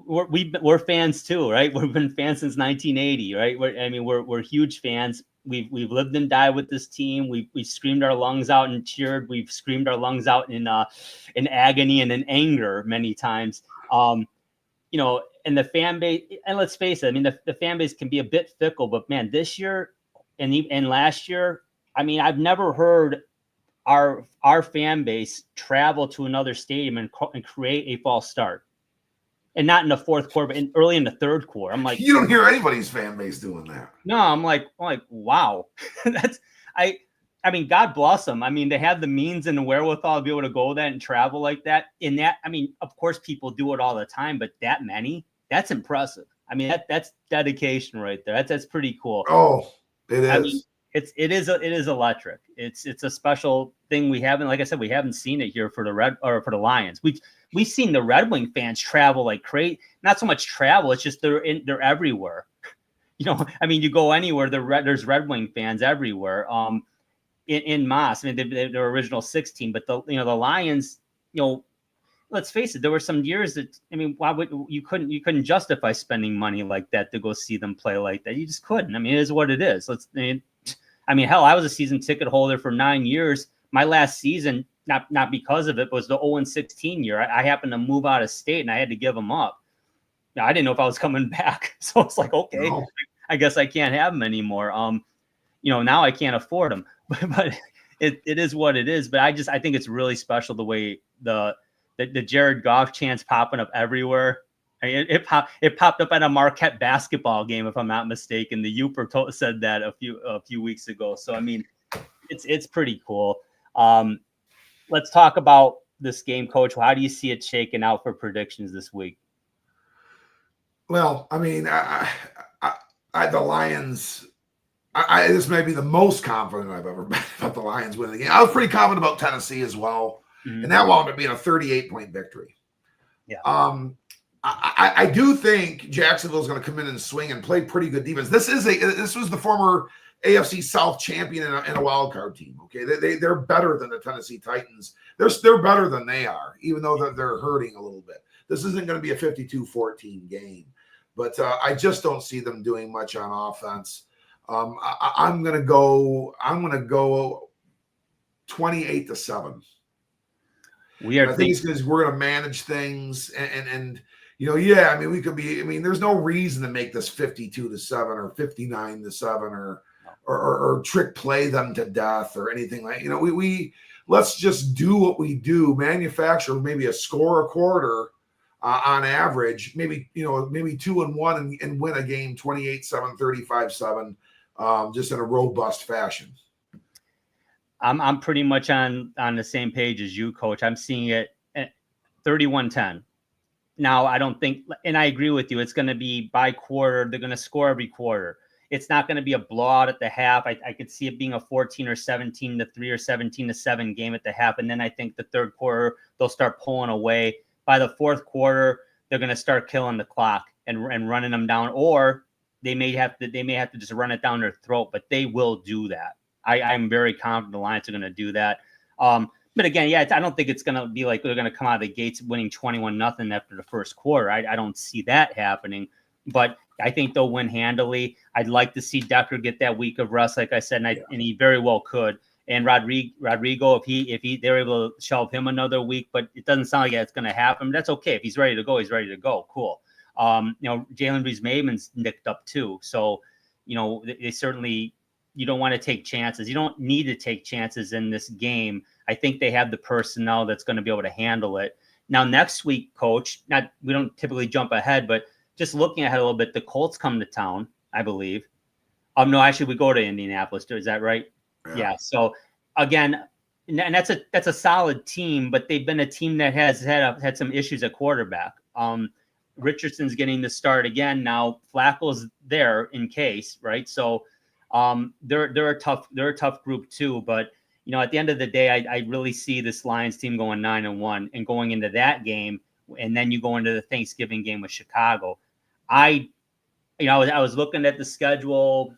we're fans too, right? We've been fans since 1980, right? We're huge fans. We've lived and died with this team. We screamed our lungs out and cheered. We've screamed our lungs out in agony and in anger many times. And the fan base, and let's face it, I mean, the fan base can be a bit fickle, but man, this year and last year, I mean, I've never heard our fan base travel to another stadium and create a false start. And not in the fourth quarter, but early in the third quarter. I'm like, you don't hear anybody's fan base doing that. No, I'm like, wow. I mean, God bless them. I mean, they have the means and the wherewithal to be able to go that and travel like that. In that, I mean, of course, people do it all the time, but that many, that's impressive. I mean, that's dedication right there. That's pretty cool. Oh, it is. I mean, it is electric. It's a special thing we haven't, like I said, we haven't seen it here for the Lions. We've seen the Red Wing fans travel like crazy. Not so much travel, it's just they're everywhere. I mean, you go anywhere, there's Red Wing fans everywhere. In mass. I mean, they're original 16, but the Lions, let's face it, there were some years that, I mean, why would you couldn't justify spending money like that to go see them play like that? You just couldn't. I mean, it is what it is. Hell, I was a season ticket holder for 9 years. My last season, not because of it, was the 0-16 year. I happened to move out of state and I had to give them up. Now, I didn't know if I was coming back, so it's like, okay, no. I guess I can't have them anymore. Now I can't afford them, but it is what it is. But I think it's really special the way the Jared Goff chants popping up everywhere. I mean, it popped up at a Marquette basketball game, if I'm not mistaken. The Uper said that a few weeks ago. So I mean, it's pretty cool. Let's talk about this game, Coach. How do you see it shaking out for predictions this week? Well, I mean, the Lions. This may be the most confident I've ever been about the Lions winning the game. I was pretty confident about Tennessee as well, and that wound up being a 38-point victory. Yeah. I do think Jacksonville is going to come in and swing and play pretty good defense. This was the former AFC South champion in a wild card team. Okay, they're better than the Tennessee Titans. They're better than they are, even though they're hurting a little bit. This isn't going to be a 52-14 game, but I just don't see them doing much on offense. I'm gonna go 28-7. I think it's because we're gonna manage things and I mean, we could be. I mean, there's no reason to make this 52-7 or 59-7 or trick play them to death or anything like. We let's just do what we do. Manufacture maybe a score a quarter on average. Maybe 2-1 and win a game 28-7, 35-7. Just in a robust fashion. I'm pretty much on the same page as you, Coach. I'm seeing it at 31-10. Now, I don't think, and I agree with you, it's going to be by quarter. They're going to score every quarter. It's not going to be a blowout at the half. I could see it being a 14 or 17-3 or 17-7 game at the half. And then I think the third quarter, they'll start pulling away. By the fourth quarter, they're going to start killing the clock and running them down, or they may have to just run it down their throat, but they will do that. I'm very confident the Lions are going to do that. But again, I don't think it's going to be like they're going to come out of the gates winning 21-0 after the first quarter. I don't see that happening, but I think they'll win handily. I'd like to see Decker get that week of rest, like I said, and he very well could. And Rodrigo, if they're able to shelve him another week, but it doesn't sound like it's going to happen. That's okay. If he's ready to go, he's ready to go. Cool. Jalen Reese-Maven's nicked up too. So, they certainly, you don't want to take chances. You don't need to take chances in this game. I think they have the personnel that's going to be able to handle it. Now, next week, Coach, we don't typically jump ahead, but just looking ahead a little bit, the Colts come to town, I believe. No, actually, we go to Indianapolis. Is that right? Yeah. So again, and that's a solid team, but they've been a team that has had some issues at quarterback. Richardson's getting the start again now. Flacco's there in case, right? So they're a tough group too. But at the end of the day, I really see this Lions team going 9-1 and going into that game, and then you go into the Thanksgiving game with Chicago. I was looking at the schedule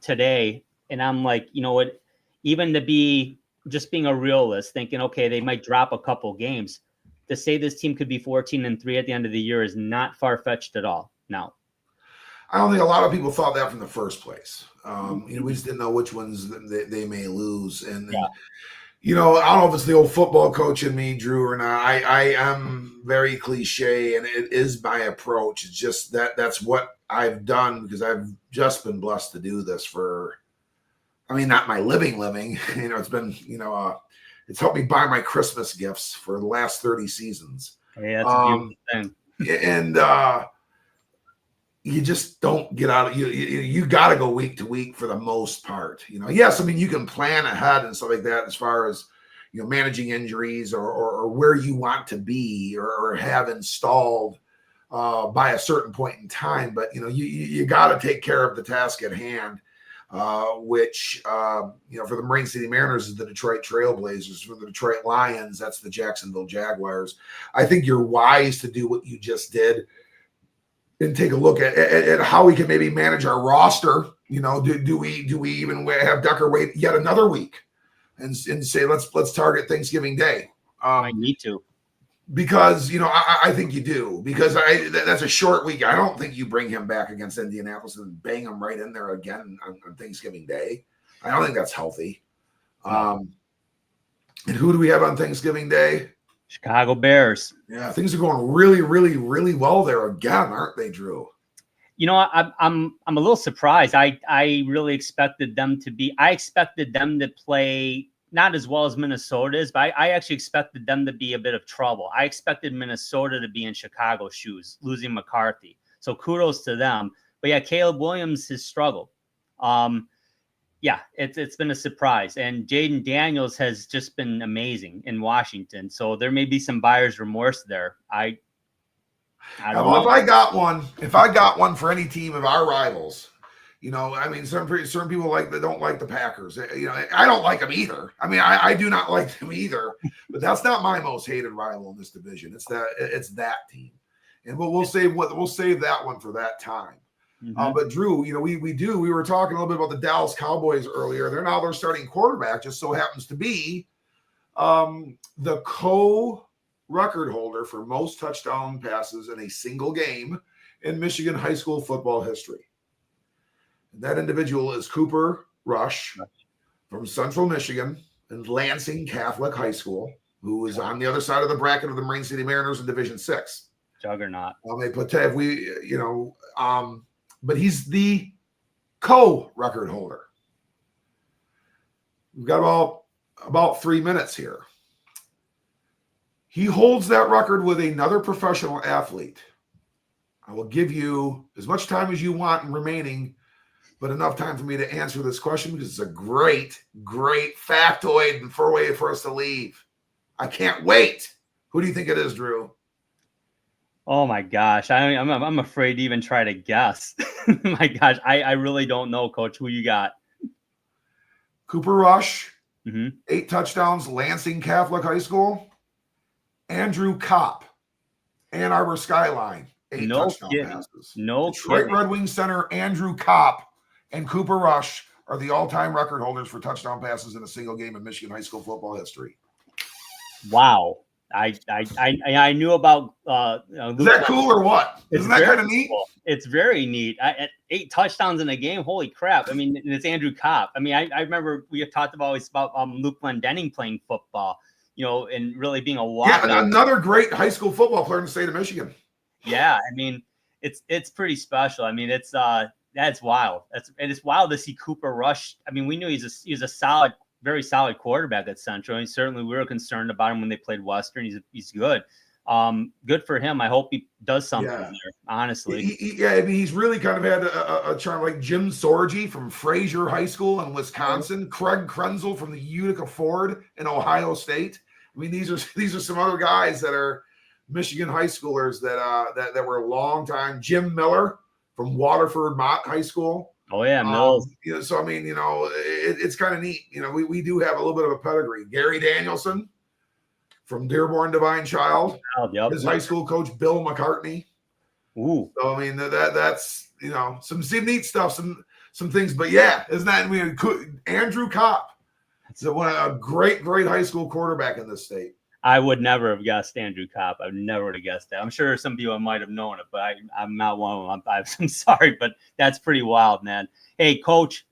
today, and I'm like, what? Even to be just being a realist, thinking, okay, they might drop a couple games. To say this team could be 14-3 at the end of the year is not far-fetched at all. No. I don't think a lot of people thought that from the first place. We just didn't know which ones they may lose. And I don't know if it's the old football coach in me, Drew, or not. I am very cliche, and it is my approach. It's just that's what I've done because I've just been blessed to do this for, not my living. It's been, it's helped me buy my Christmas gifts for the last 30 seasons. Yeah, that's a beautiful thing. And you just don't get out of you got to go week to week for the most part. Yes, you can plan ahead and stuff like that as far as managing injuries or where you want to be or have installed by a certain point in time. But, you got to take care of the task at hand, which, for the Marine City Mariners is the Detroit Trailblazers. For the Detroit Lions, that's the Jacksonville Jaguars. I think you're wise to do what you just did and take a look at how we can maybe manage our roster. Do we even have Decker wait yet another week and say let's target Thanksgiving Day? I need to, because I think you do, because that's a short week. I don't think you bring him back against Indianapolis and bang him right in there again on Thanksgiving Day. I don't think that's healthy. And who do we have on Thanksgiving Day? Chicago Bears. Yeah, things are going really, really, really well there again, aren't they, Drew? I'm a little surprised. I really expected them to be. I expected them to play not as well as Minnesota is, but I actually expected them to be a bit of trouble. I expected Minnesota to be in Chicago's shoes, losing McCarthy. So kudos to them. But yeah, Caleb Williams has struggled. Yeah, it's been a surprise. And Jaden Daniels has just been amazing in Washington. So there may be some buyer's remorse there. I don't know. If I got one for any team of our rivals, certain people don't like the Packers. I don't like them either. I do not like them either. But that's not my most hated rival in this division. It's that team, and we'll save that one for that time. Mm-hmm. But Drew, we were talking a little bit about the Dallas Cowboys earlier. Their starting quarterback just so happens to be the co-record holder for most touchdown passes in a single game in Michigan high school football history. And that individual is Cooper Rush from Central Michigan and Lansing Catholic High School, who is on the other side of the bracket of the Marine City Mariners in Division 6. Juggernaut. But he's the co-record holder. We've got about 3 minutes here. He holds that record with another professional athlete. I will give you as much time as you want in remaining, but enough time for me to answer this question because it's a great, great factoid and way for us to leave. I can't wait. Who do you think it is, Drew? Oh my gosh, I'm afraid to even try to guess. My gosh, I really don't know, Coach. Who you got? Cooper Rush, Mm-hmm. 8 touchdowns, Lansing Catholic High School. Andrew Kopp, Ann Arbor Skyline, 8 touchdown passes. Detroit Red Wings center Andrew Kopp and Cooper Rush are the all-time record holders for touchdown passes in a single game in Michigan high school football history. Wow. I knew about is that cool or what? Isn't that kind of neat? Cool. It's very neat. At 8 touchdowns in a game, holy crap. It's Andrew Kopp. I remember we have talked about Luke Glendenning playing football, and really being a walk-on. Yeah, another great high school football player in the state of Michigan. Yeah, it's pretty special. That's wild. It's wild to see Cooper Rush. We knew he's a solid, very solid quarterback at Central. And certainly we were concerned about him when they played Western. He's good. Good for him. I hope he does something there, honestly. He's really kind of had a charm, like Jim Sorgi from Fraser High School in Wisconsin, Craig Krenzel from the Utica Ford in Ohio State. These are some other guys that are Michigan high schoolers that were a long time. Jim Miller from Waterford Mott High School. Oh yeah, Mills. It's kind of neat. We do have a little bit of a pedigree. Gary Danielson from Dearborn Divine Child. Yep. His high school coach Bill McCartney. Ooh. So that's some neat stuff, some things. But yeah, isn't that Andrew Kopp? A great high school quarterback in this state. I would never have guessed Andrew Kopp. I would never have guessed that. I'm sure some people might have known it, but I'm not one of them. I'm sorry, but that's pretty wild, man. Hey, Coach,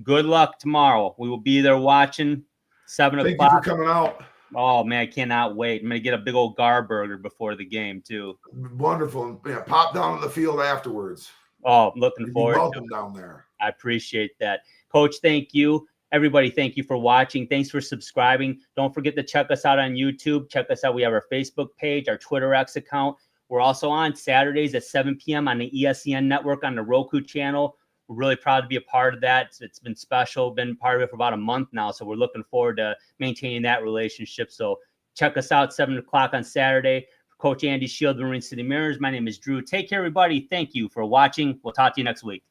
good luck tomorrow. We will be there watching 7 o'clock. Thank you for coming out. Oh, man, I cannot wait. I'm going to get a big old Gar burger before the game, too. Wonderful. Yeah, pop down to the field afterwards. Oh, looking forward to it. Welcome down there. I appreciate that. Coach, thank you. Everybody, thank you for watching. Thanks for subscribing. Don't forget to check us out on YouTube. Check us out. We have our Facebook page, our Twitter X account. We're also on Saturdays at 7 p.m. on the ESPN network on the Roku channel. We're really proud to be a part of that. It's been special, been part of it for about a month now. So we're looking forward to maintaining that relationship. So check us out 7 o'clock on Saturday. For Coach Andy Shield, Marine City Mariners. My name is Drew. Take care, everybody. Thank you for watching. We'll talk to you next week.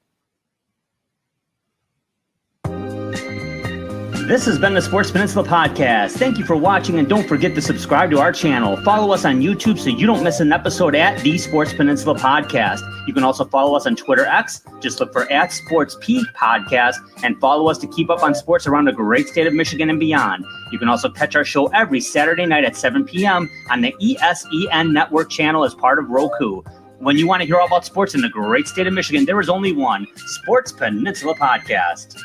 This has been the Sports Peninsula Podcast. Thank you for watching, and don't forget to subscribe to our channel. Follow us on YouTube so you don't miss an episode at the Sports Peninsula Podcast. You can also follow us on Twitter X. Just look for @SportsP Podcast, and follow us to keep up on sports around the great state of Michigan and beyond. You can also catch our show every Saturday night at 7 p.m. on the ESEN Network channel as part of Roku. When you want to hear all about sports in the great state of Michigan, there is only one, Sports Peninsula Podcast.